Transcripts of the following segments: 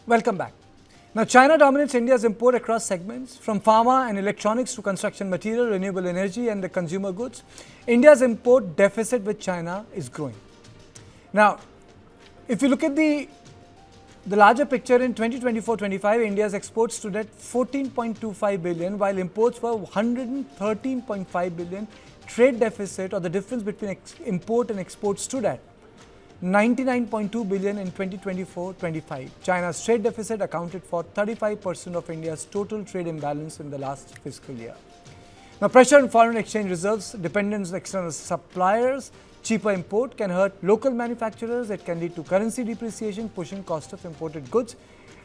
Welcome back. Now, China dominates India's import across segments, from pharma and electronics to construction material, renewable energy, and the consumer goods. India's import deficit with China is growing. Now, if you look at the larger picture in 2024-25, India's exports stood at 14.25 billion, while imports were 113.5 billion. Trade deficit, or the difference between import and export, stood at 99.2 billion in 2024-25. China's trade deficit accounted for 35% of India's total trade imbalance in the last fiscal year. Now, pressure on foreign exchange reserves, dependence on external suppliers, cheaper import can hurt local manufacturers. It can lead to currency depreciation, pushing cost of imported goods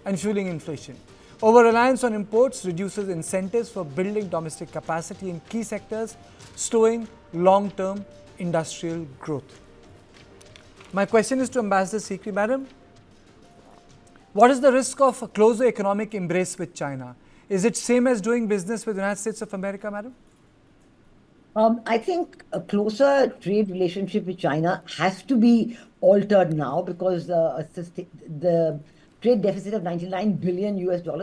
and fueling inflation. Over-reliance on imports reduces incentives for building domestic capacity in key sectors, slowing long-term industrial growth. My question is to Ambassador SIPRI, Madam. What is the risk of a closer economic embrace with China? Is it same as doing business with the United States of America, Madam? I think a closer trade relationship with China has to be altered now because the trade deficit of $99 billion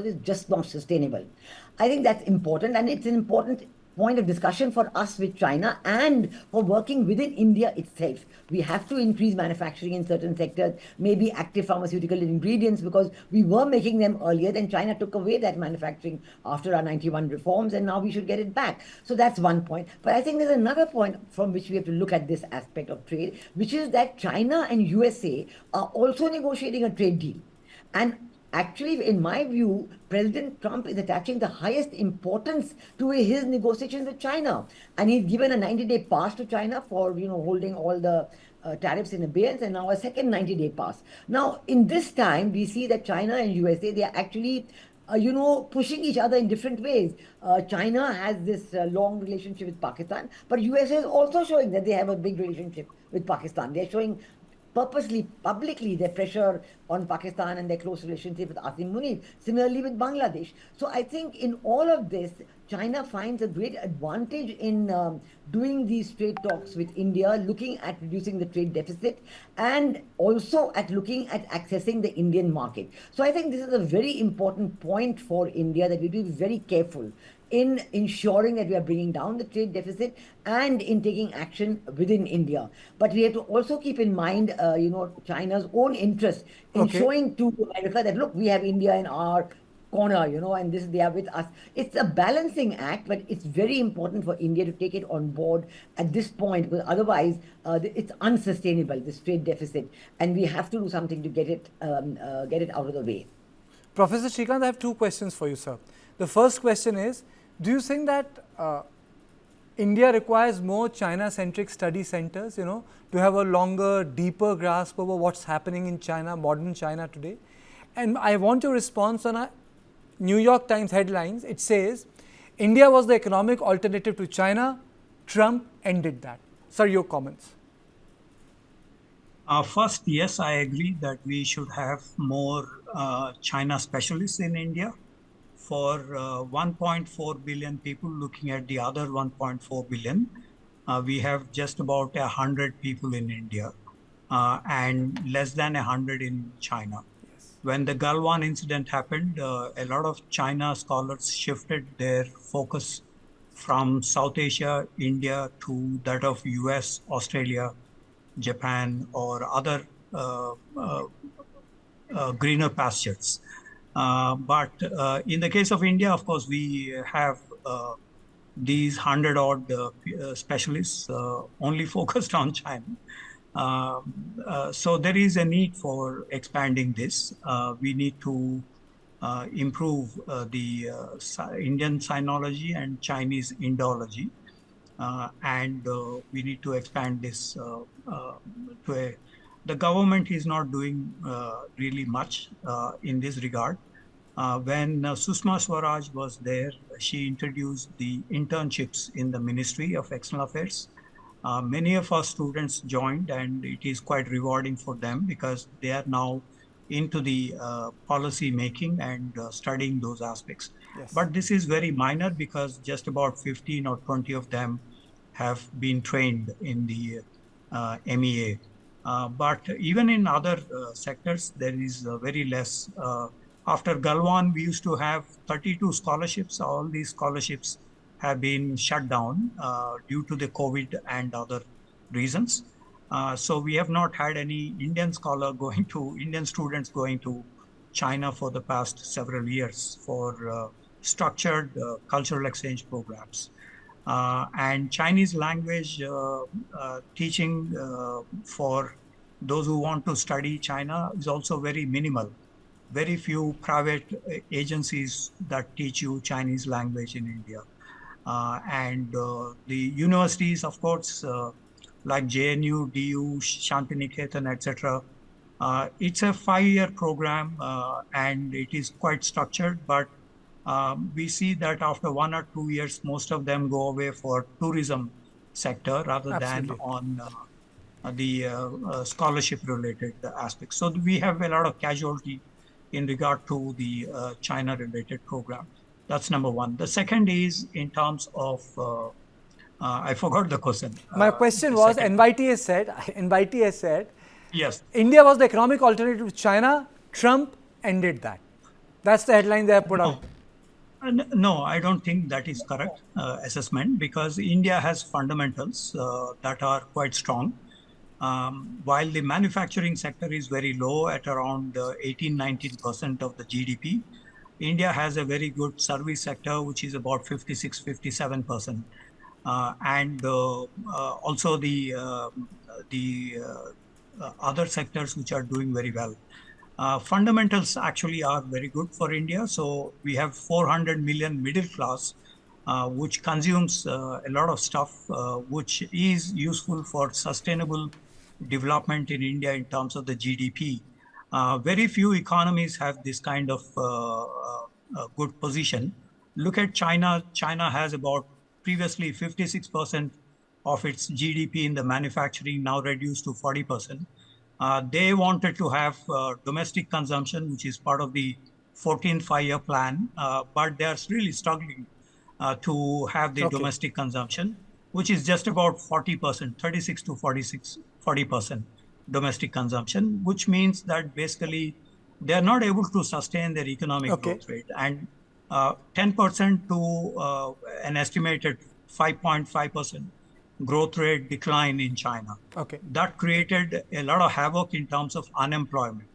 is just not sustainable. I think that's important, and it's an important point of discussion for us with China and for working within India itself. We have to increase manufacturing in certain sectors, maybe active pharmaceutical ingredients, because we were making them earlier. Then China took away that manufacturing after our 91 reforms, and now we should get it back. So that's one point. But I think there's another point from which we have to look at this aspect of trade, which is that China and USA are also negotiating a trade deal. And actually, in my view, President Trump is attaching the highest importance to his negotiations with China. And he's given a 90-day pass to China for, holding all the tariffs in abeyance, and now a second 90-day pass. Now, in this time, we see that China and USA, they are actually pushing each other in different ways. China has this long relationship with Pakistan, but USA is also showing that they have a big relationship with Pakistan. They're showing purposely, publicly, their pressure on Pakistan and their close relationship with Asim Munir. Similarly with Bangladesh. So I think in all of this, China finds a great advantage in doing these trade talks with India, looking at reducing the trade deficit and also at looking at accessing the Indian market. So I think this is a very important point for India, that we be very careful in ensuring that we are bringing down the trade deficit and in taking action within India. But we have to also keep in mind, China's own interest in showing to America that, look, we have India in our corner, and they are with us. It's a balancing act, but it's very important for India to take it on board at this point, because otherwise it's unsustainable, this trade deficit, and we have to do something to get it out of the way. Professor Srikanth, I have two questions for you, sir. The first question is, do you think that India requires more China-centric study centers, to have a longer, deeper grasp over what's happening in China, modern China today? And I want your response on a New York Times headlines. It says, India was the economic alternative to China. Trump ended that. Sir, your comments. First, yes, I agree that we should have more China specialists in India. For 1.4 billion people, looking at the other 1.4 billion, we have just about 100 people in India and less than 100 in China. Yes. When the Galwan incident happened, a lot of China scholars shifted their focus from South Asia, India, to that of US, Australia, Japan, or other greener pastures. But in the case of India, of course, we have these 100-odd specialists only focused on China. So there is a need for expanding this. We need to improve the Indian sinology and Chinese Indology. And we need to expand this the government is not doing really much in this regard. When Sushma Swaraj was there, she introduced the internships in the Ministry of External Affairs. Many of our students joined, and it is quite rewarding for them because they are now into the policy making and studying those aspects. Yes. But this is very minor because just about 15 or 20 of them have been trained in the MEA. But even in other sectors, there is very less After Galwan, we used to have 32 scholarships. All these scholarships have been shut down due to the COVID and other reasons. So we have not had any Indian students going to China for the past several years for structured cultural exchange programs. And Chinese language teaching for those who want to study China is also very minimal. Very few private agencies that teach you Chinese language in India. And the universities, of course, like JNU, DU, Shantiniketan, etc. It's a 5-year program and it is quite structured, but we see that after 1 or 2 years, most of them go away for tourism sector rather Absolutely. than on the scholarship related aspects. So we have a lot of casualty in regard to the China related program. That's number one. The second is in terms of, I forgot the question. My question was, NYT has said, Yes. India was the economic alternative to China. Trump ended that. That's the headline they have put out. No, I don't think that is correct assessment, because India has fundamentals that are quite strong. While the manufacturing sector is very low at around 18-19% of the GDP, India has a very good service sector, which is about 56-57%. And also the other sectors which are doing very well. Fundamentals actually are very good for India. So we have 400 million middle class, which consumes a lot of stuff, which is useful for sustainable development in India in terms of the GDP. Very few economies have this kind of good position. Look at China. China has about previously 56% of its GDP in the manufacturing, now reduced to 40%. They wanted to have domestic consumption, which is part of the 14th five-year plan, but they are really struggling to have the domestic consumption, which is just about 40%, 36 to 40% domestic consumption, which means that basically they are not able to sustain their economic growth rate. And 10% to an estimated 5.5% growth rate decline in China. That created a lot of havoc in terms of unemployment.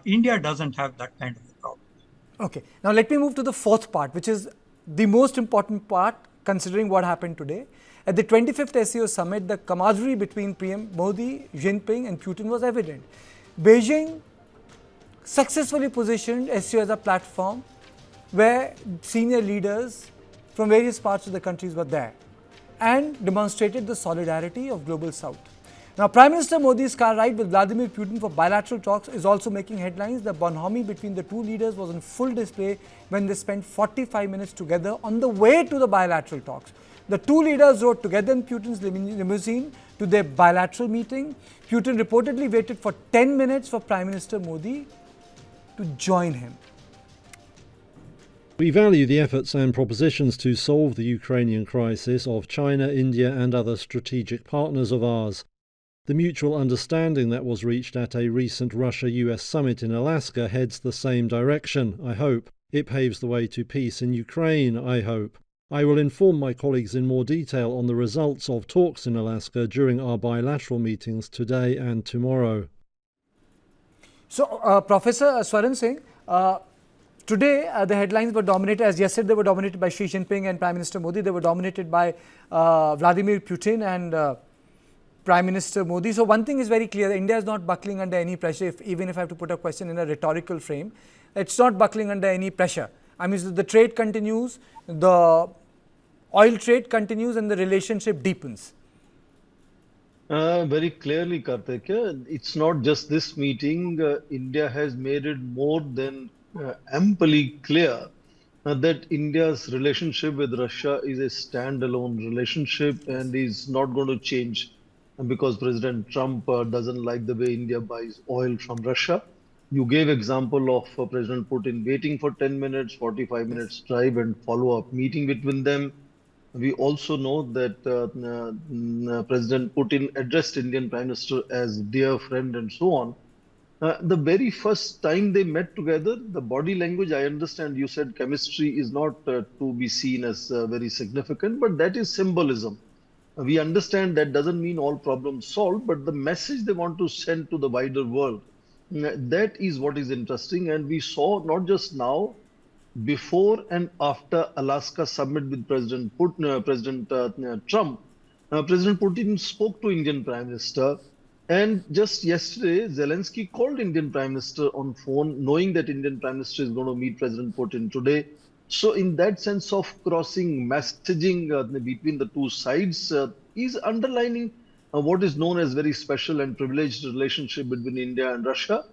India doesn't have that kind of a problem. Now let me move to the fourth part, which is the most important part considering what happened today. At the 25th SCO summit, the camaraderie between PM Modi, Jinping and Putin was evident. Beijing successfully positioned SCO as a platform where senior leaders from various parts of the countries were there and demonstrated the solidarity of Global South. Now, Prime Minister Modi's car ride with Vladimir Putin for bilateral talks is also making headlines. The bonhomie between the two leaders was on full display when they spent 45 minutes together on the way to the bilateral talks. The two leaders rode together in Putin's limousine to their bilateral meeting. Putin reportedly waited for 10 minutes for Prime Minister Modi to join him. We value the efforts and propositions to solve the Ukrainian crisis of China, India and other strategic partners of ours. The mutual understanding that was reached at a recent Russia-US summit in Alaska heads the same direction, I hope. It paves the way to peace in Ukraine, I hope. I will inform my colleagues in more detail on the results of talks in Alaska during our bilateral meetings today and tomorrow. So, Professor Swaran Singh, today the headlines were dominated, as yesterday they were dominated by Xi Jinping and Prime Minister Modi. They were dominated by Vladimir Putin and Prime Minister Modi. So one thing is very clear, India is not buckling under any pressure, even if I have to put a question in a rhetorical frame. It's not buckling under any pressure. I mean, the trade continues, the oil trade continues and the relationship deepens. Very clearly, Karthik, it's not just this meeting. India has made it more than amply clear that India's relationship with Russia is a standalone relationship and is not going to change because President Trump doesn't like the way India buys oil from Russia. You gave example of President Putin waiting for 10 minutes, 45 minutes drive and follow-up meeting between them. We also know that President Putin addressed Indian Prime Minister as dear friend and so on. The very first time they met together, the body language, I understand you said chemistry is not to be seen as very significant, but that is symbolism. We understand that doesn't mean all problems solved, but the message they want to send to the wider world, that is what is interesting. And we saw not just now, before and after Alaska summit with President Trump, President Putin spoke to Indian Prime Minister, and just yesterday, Zelensky called Indian Prime Minister on phone, knowing that Indian Prime Minister is going to meet President Putin today. So, in that sense of crossing messaging between the two sides, is underlining what is known as very special and privileged relationship between India and Russia.